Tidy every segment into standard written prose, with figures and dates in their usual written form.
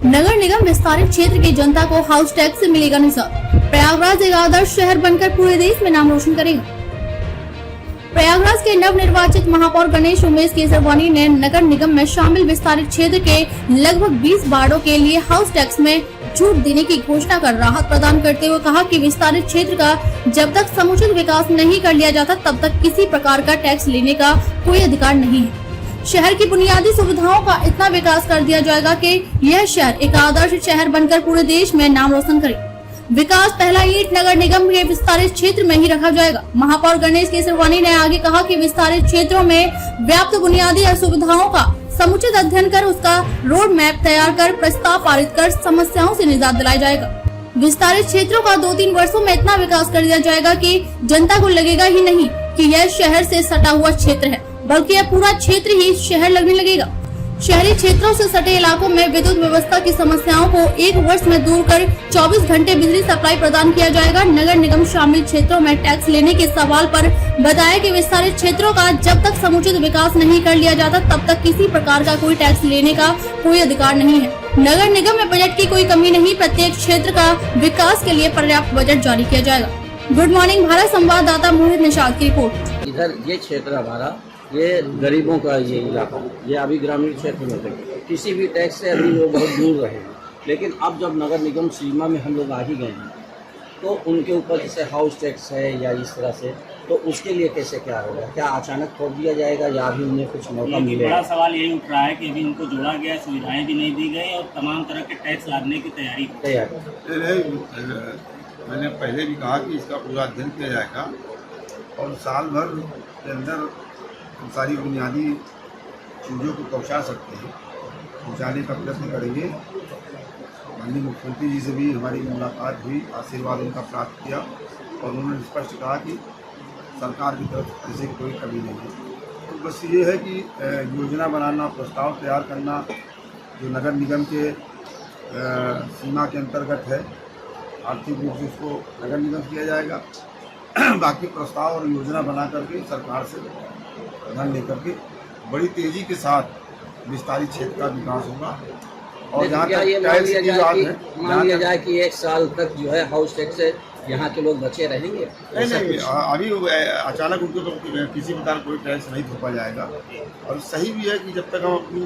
नगर निगम विस्तारित क्षेत्र की जनता को हाउस टैक्स से मिलेगा निजात। प्रयागराज एक आदर्श शहर बनकर पूरे देश में नाम रोशन करेगा। प्रयागराज के नवनिर्वाचित महापौर गणेश उमेश केसरवानी ने नगर निगम में शामिल विस्तारित क्षेत्र के लगभग 20 वार्डों के लिए हाउस टैक्स में छूट देने की घोषणा कर राहत प्रदान करते हुए कहा कि विस्तारित क्षेत्र का जब तक समुचित विकास नहीं कर लिया जाता तब तक किसी प्रकार का टैक्स लेने का कोई अधिकार नहीं है। शहर की बुनियादी सुविधाओं का इतना विकास कर दिया जाएगा कि यह शहर एक आदर्श शहर बनकर पूरे देश में नाम रोशन करे। विकास पहला ईंट नगर निगम के विस्तारित क्षेत्र में ही रखा जाएगा। महापौर गणेश केसरवानी ने आगे कहा कि विस्तारित क्षेत्रों में व्याप्त बुनियादी सुविधाओं का समुचित अध्ययन कर उसका रोड मैप तैयार कर प्रस्ताव पारित कर समस्याओं से निजात दिलाया जाएगा। विस्तारित क्षेत्रों का 2-3 वर्षों में इतना विकास कर दिया जाएगा कि जनता को लगेगा ही नहीं कि यह शहर से सटा हुआ क्षेत्र है, बल्कि यह पूरा क्षेत्र ही शहर लगने लगेगा। शहरी क्षेत्रों से सटे इलाकों में विद्युत व्यवस्था की समस्याओं को 1 वर्ष में दूर कर 24 घंटे बिजली सप्लाई प्रदान किया जाएगा। नगर निगम शामिल क्षेत्रों में टैक्स लेने के सवाल पर बताया कि विस्तारित क्षेत्रों का जब तक समुचित विकास नहीं कर लिया जाता तब तक किसी प्रकार का कोई टैक्स लेने का कोई अधिकार नहीं है। नगर निगम में बजट की कोई कमी नहीं, प्रत्येक क्षेत्र का विकास के लिए पर्याप्त बजट जारी किया जाएगा। गुड मॉर्निंग भारत संवाददाता मोहित निषाद की रिपोर्ट। इधर ये क्षेत्र हमारा ये गरीबों का ये इलाका, ये अभी ग्रामीण क्षेत्र में थे, किसी भी टैक्स से अभी वो बहुत दूर रहे हैं। लेकिन अब जब नगर निगम सीमा में हम लोग आ ही गए हैं तो उनके ऊपर जैसे हाउस टैक्स है या इस तरह से, तो उसके लिए कैसे क्या होगा? क्या अचानक खोल दिया जाएगा या अभी उन्हें कुछ मौका मिलेगा? बड़ा सवाल यही उठ रहा है कि अभी उनको जोड़ा गया, सुविधाएं भी नहीं दी गई और तमाम तरह के टैक्स लादने की तैयारी। मैंने पहले भी कहा कि इसका पूरा अध्ययन किया जाएगा और साल भर के अंदर सारी बुनियादी चीज़ों को पहुंचा सकते हैं, पहुंचाने का प्रयत्न करेंगे। माननीय मुख्यमंत्री जी से भी हमारी मुलाकात हुई, आशीर्वाद उनका प्राप्त किया और उन्होंने स्पष्ट कहा कि सरकार की तरफ ऐसे कोई कमी नहीं है। तो बस ये है कि योजना बनाना, प्रस्ताव तैयार करना जो नगर निगम के सीमा के अंतर्गत है, आर्थिक रूप से उसको नगर निगम किया जाएगा। बाकी प्रस्ताव और योजना बना करके सरकार से धन लेकर के बड़ी तेजी के साथ विस्तारित क्षेत्र का विकास होगा। और जहाँ तक टैक्स की बात है, मान लिया जाए कि 1 साल तक जो है हाउस टैक्स से यहाँ के लोग बचे रहेंगे? नहीं, अभी अचानक उनको तो किसी प्रकार कोई टैक्स नहीं थोपा जाएगा। और सही भी है कि जब तक हम अपनी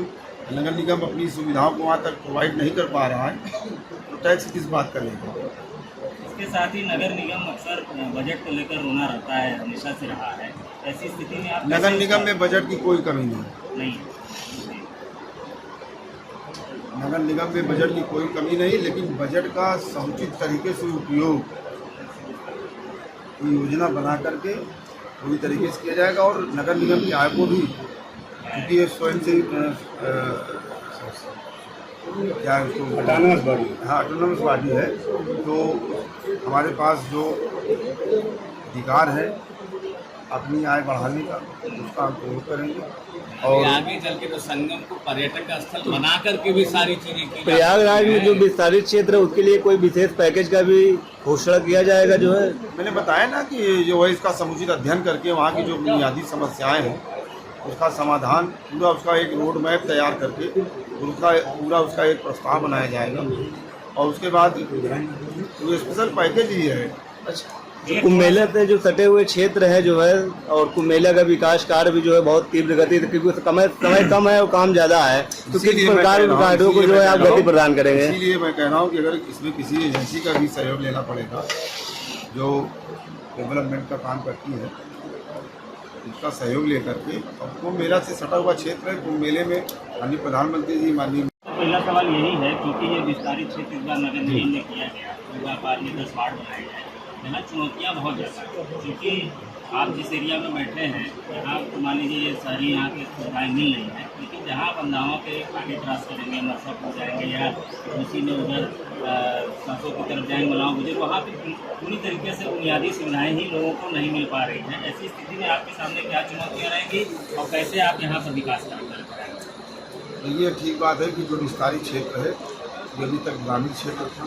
नगर निगम अपनी सुविधाओं को वहाँ तक प्रोवाइड नहीं कर पा रहा है तो टैक्स किस बात का लेगा। इसके साथ ही नगर निगम अक्सर बजट को लेकर रोना रहता है, हमेशा से रहा है। ऐसी स्थिति में आप नगर निगम में बजट की कोई कमी नहीं है। नगर निगम में बजट की कोई कमी नहीं, लेकिन बजट का समुचित तरीके से उपयोग योजना बना करके पूरी तरीके से किया जाएगा। और नगर निगम की आय को भी, क्योंकि ये स्वयं से क्या उसको ऑटोनोमस बॉडी है, तो हमारे पास जो अधिकार है अपनी आय बढ़ाने का, उसका हम प्रयोग करेंगे। और आगे चल के तो संगम को पर्यटक स्थल बना करके भी सारी चीजें की। प्रयागराज में जो विस्तारित क्षेत्र है उसके लिए कोई विशेष पैकेज का भी घोषणा किया जाएगा। जो है मैंने बताया ना कि जो है इसका समुचित अध्ययन करके वहाँ की जो बुनियादी समस्याएं हैं उसका समाधान, पूरा उसका एक रोड मैप तैयार करके उसका एक प्रस्ताव बनाया जाएगा। और उसके बाद जो स्पेशल पैकेज ही है। कुंभ मेला से जो सटे हुए क्षेत्र है जो है, और कुंभ मेला का विकास कार्य भी जो है बहुत तीव्र गति, क्योंकि समय कम है और काम ज़्यादा है, तो किस प्रकार के कार्यों को जो है आप गति प्रदान करेंगे? इसीलिए मैं कह रहा हूँ कि अगर इसमें किसी एजेंसी का भी सहयोग लेना पड़ेगा जो डेवलपमेंट का काम करती है, उसका सहयोग लेकर के। और कुंभ मेला से सटा हुआ क्षेत्र है, कुंभ मेले में माननीय प्रधानमंत्री जी, माननीय पहला सवाल यही है क्योंकि ये विस्तारित क्षेत्र इस बार नगर निगम ने किया गया, व्यापार में 10 वार्ड बनाए गए, यहाँ चुनौतियाँ बहुत ज़्यादा है। क्योंकि आप जिस एरिया में बैठे हैं यहाँ तो मान लीजिए ये सारी यहाँ की सुविधाएँ मिल रही हैं, लेकिन जहाँ आप अंदावा के आगे क्रॉस करेंगे, मरसापुर जाएंगे या उसी में उधर सरसों की तरफ जाएंगे, मलाव गुजर, वहाँ पर पूरी तरीके से बुनियादी सुविधाएँ ही लोगों को नहीं मिल पा रही हैं। ऐसी स्थिति में आपके सामने क्या चुनौतियाँ रहेंगी और कैसे आप यहाँ पर विकास कराएंगे? ये ठीक बात है कि जो विस्तारित क्षेत्र है ये अभी तक ग्रामीण क्षेत्र था,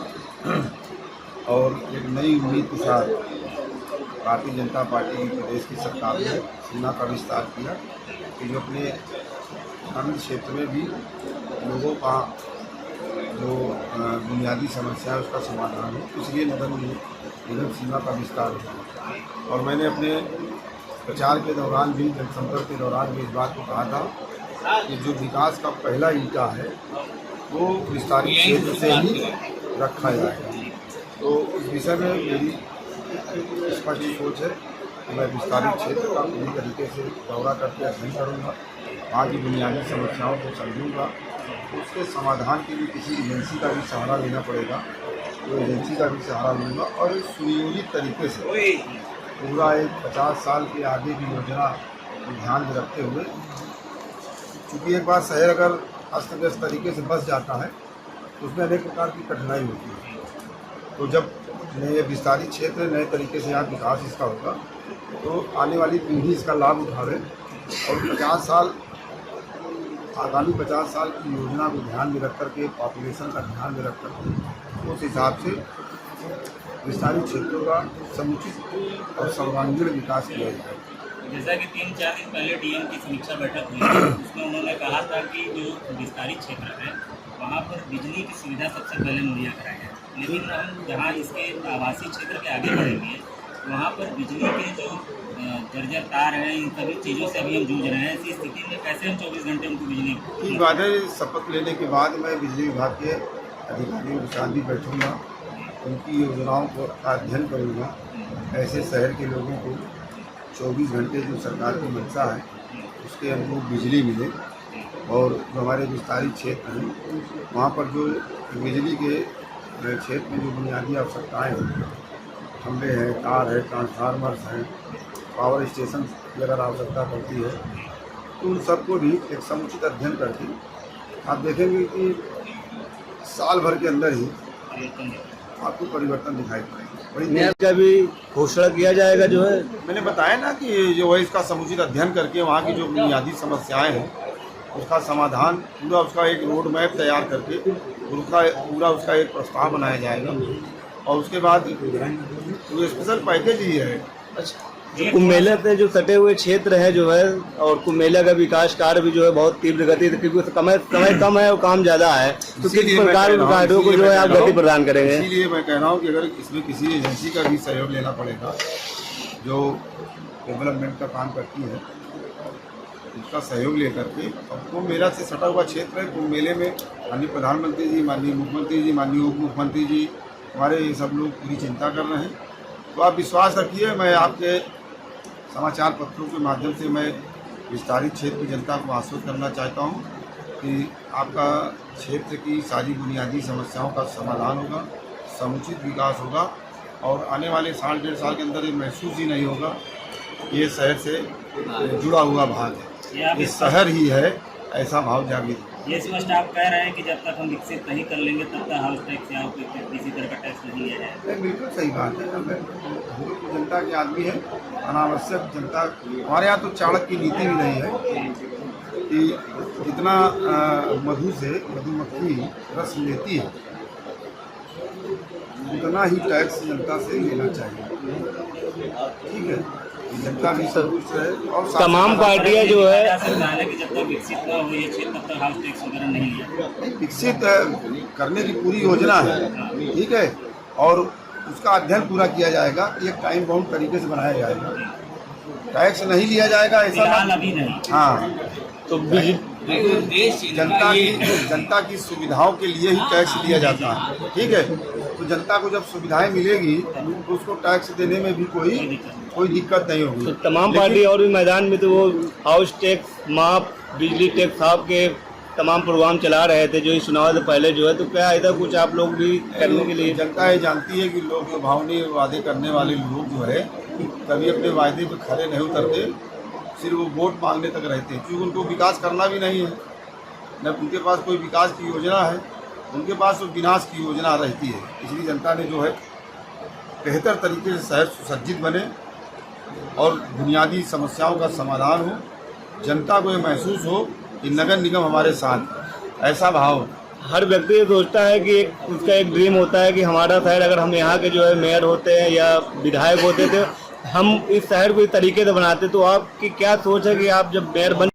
और एक नई उम्मीद के साथ भारतीय जनता पार्टी प्रदेश की सरकार ने सीमा का विस्तार किया कि जो अपने ग्रामीण क्षेत्र में भी लोगों का जो बुनियादी समस्या है उसका समाधान हो, इसलिए नगर निगम सीमा का विस्तार हो। और मैंने अपने प्रचार के दौरान भी, जनसंपर्क के दौरान भी इस बात को कहा था कि जो विकास का पहला ईंटा है वो विस्तारित क्षेत्र से ही रखा जाएगा। तो इस विषय में मेरी स्पष्ट सोच है कि मैं विस्तारित क्षेत्र का पूरी तरीके से दौरा करके अध्ययन करूँगा, वहाँ की बुनियादी समस्याओं को समझूंगा, उसके समाधान के लिए किसी एजेंसी का भी सहारा लेना पड़ेगा तो एजेंसी का भी सहारा लूँगा और एक सुनियोजित तरीके से पूरा एक 50 साल के आगे की योजना को ध्यान में रखते हुए, चूँकि एक बार शहर अगर अस्त व्यस्त तरीके से बस जाता है तो उसमें अनेक प्रकार की कठिनाई होती है। तो जब नए विस्तारित क्षेत्र नए तरीके से यहाँ विकास इसका होगा तो आने वाली पीढ़ी इसका लाभ उठावे और 50 साल आगामी 50 साल की योजना को ध्यान में रख करके, पॉपुलेशन का ध्यान में रख करके उस हिसाब से विस्तारित क्षेत्रों का समुचित और सर्वांगीण विकास किया जाए। जैसा कि 3-4 दिन पहले डीएम की समीक्षा बैठक हुई थी, उसमें उन्होंने कहा था कि जो विस्तारित क्षेत्र है वहाँ पर बिजली की सुविधा सबसे पहले मुहैया कराई जाए, लेकिन हम जहाँ इसके आवासीय क्षेत्र के आगे बढ़ेंगे वहाँ पर बिजली के जो जर्जर तार हैं, इन सभी चीज़ों से अभी हम जूझ रहे हैं। ऐसी स्थिति में कैसे हम 24 घंटे उनको बिजली ठीक बात है। शपथ लेने के बाद मैं बिजली विभाग के अधिकारियों के साथ भी बैठूँगा, उनकी योजनाओं को अध्ययन करूँगा, ऐसे शहर के लोगों को 24 घंटे जो सरकार की मंशा है उसके अनुरूप बिजली मिले और जो हमारे विस्तारित क्षेत्र हैं वहाँ पर जो बिजली के क्षेत्र में जो बुनियादी आवश्यकताएँ हैं, खंभे हैं, तार है, ट्रांसफार्मर्स हैं, पावर स्टेशन की अगर आवश्यकता पड़ती है तो उन सबको भी एक समुचित अध्ययन करके आप देखेंगे कि साल भर के अंदर ही आपको परिवर्तन दिखाई पड़ेगा। मेयर का भी घोषणा किया जाएगा जो है, मैंने बताया ना कि जो है इसका समुचित अध्ययन करके वहाँ की जो बुनियादी समस्याएं हैं उसका समाधान पूरा, उसका एक रोड मैप तैयार करके उसका एक प्रस्ताव बनाया जाएगा और उसके बाद जो स्पेशल पैकेज ही है। कुंभ मेले से जो सटे हुए क्षेत्र है जो है और कुंभ मेला का विकास कार्य भी जो है बहुत तीव्र गति, क्योंकि समय कम है और काम ज्यादा है, तो किस प्रकार के कार्यों को जो है आप गति प्रदान करेंगे? इसीलिए मैं कह रहा हूँ कि अगर इसमें किसी एजेंसी का भी सहयोग लेना पड़ेगा जो डेवलपमेंट का काम करती है, उसका सहयोग लेकर के। और कुंभ मेला से सटा हुआ क्षेत्र है, कुंभ मेले में माननीय प्रधानमंत्री जी, माननीय मुख्यमंत्री जी, माननीय उप मुख्यमंत्री जी, हमारे ये सब लोग पूरी चिंता कर रहे हैं। तो आप विश्वास रखिए, मैं आपके समाचार पत्रों के माध्यम से मैं विस्तारित क्षेत्र की जनता को आश्वस्त करना चाहता हूँ कि आपका क्षेत्र की सारी बुनियादी समस्याओं का समाधान होगा, समुचित विकास होगा और आने वाले साल 1.5 साल के अंदर ये महसूस ही नहीं होगा ये शहर से जुड़ा हुआ भाग है, ये शहर ही है, ऐसा भाव जागृत। ये स्पष्ट आप कह रहे हैं कि जब तक हम विकसित नहीं कर लेंगे तब तक हाउस टैक्स या किसी तरह का टैक्स नहीं लिया जाएगा। बिल्कुल सही बात है। जनता के आदमी है, अनावश्यक जनता, हमारे यहाँ तो चाणक्य की नीति भी नहीं है कि जितना मधु से मधुमक्खी रस लेती है उतना ही टैक्स जनता से लेना चाहिए। ठीक है, जनता भी संतुष्ट रहे और तमाम पार्टियां जो है कि जब तक विकसित न हो ये क्षेत्र तब तक हाउस टैक्स वगैरह नहीं लिया। विकसित करने की पूरी योजना है, ठीक है, और उसका अध्ययन पूरा किया जाएगा, एक टाइम बाउंड तरीके से बनाया जाएगा, टैक्स नहीं लिया जाएगा ऐसा अभी नहीं। हाँ, तो जनता की सुविधाओं के लिए ही टैक्स लिया जाता है। ठीक है, तो जनता को जब सुविधाएं मिलेगी तो उसको टैक्स देने में भी कोई दिक्कत नहीं होगी। तो तमाम पार्टी और भी मैदान में तो वो हाउस टैक्स माफ, बिजली टैक्स साहब के तमाम प्रोग्राम चला रहे थे जो इस चुनाव से पहले जो है, तो क्या ऐसा कुछ आप लोग भी करने के लिए? जनता ये जानती है कि लोग जो भावनीय वादे करने वाले लोग जो है कभी अपने वायदे पर खड़े नहीं उतरते, सिर्फ वो वोट मांगने तक रहते हैं, क्योंकि उनको विकास करना भी नहीं है, न उनके पास कोई विकास की योजना है, उनके पास तो विनाश की योजना रहती है। इसलिए जनता ने जो है बेहतर तरीके से शहर सुसज्जित बने और बुनियादी समस्याओं का समाधान हो, जनता को ये महसूस हो कि नगर निगम हमारे साथ, ऐसा भाव। हर व्यक्ति ये सोचता है कि उसका एक ड्रीम होता है कि हमारा शहर, अगर हम यहाँ के जो है मेयर होते हैं या विधायक होते थे, हम इस शहर को इस तरीके से बनाते। तो आपकी क्या सोच है कि आप जब मेयर बन